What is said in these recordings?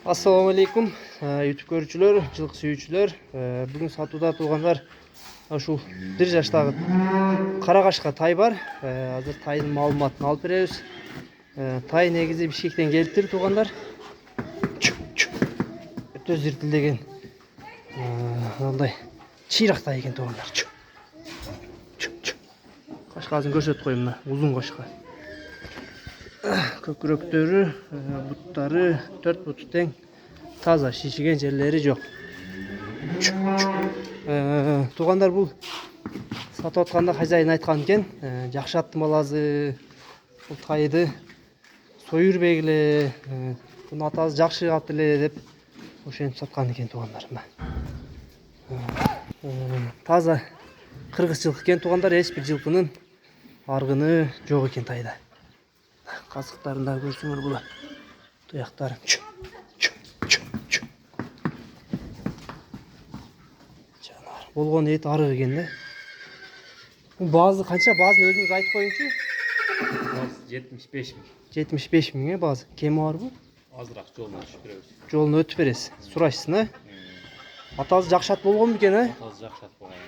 Assalamu alaikum YouTube көрүүчүлөр, жылкы сүйүүчүлөр. Бүгүн сатууда туугандар ушул 1 жаштагы кара кашка тай бар. Азыр тайдын маалыматын алып беребиз. Тай негизи Бишкектен келиптир туугандар. Өтө зиртилдеген мындай чыйрак тай экен туугандар. Кашкасын көрсөтүп коеюн, мына узун кашка. Көкүрөктөрү, буттары 4 буту тең, таза, шишиген жерлери жок. Туугандар, бул сатып атканда хозяин айткан экен, жакшы аттын баласы, бул тайды союрбей эле, бунун атасы жакшы ат эле деп ошентип саткан экен туугандар. Таза кыргыз жылкы экен туугандар, эч бир жылкынын аргыны жок экен тайда. Казыктарында көрсөңөр булар. Туяктары. Жанар. Болгон эт арык экен да. Бул баазы канча? Баазын өзүңүз айтып коюңчу. Бааз 75 миң. 75 миң баазы. Кеми барбы? Азыраак жолун өтүп беребиз. Жолун өтүп бересиз. Сурайсың, а? Атасы жакшы ат болгон бекен, а? Атасы жакшы ат болгон.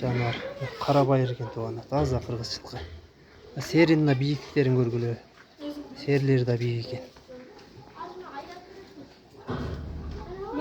Жанар, кара байыр экен туугандар, таза кыргыз жылкы. Серинин да бийиктиктерин көргүлө. Серлери да бийик экен.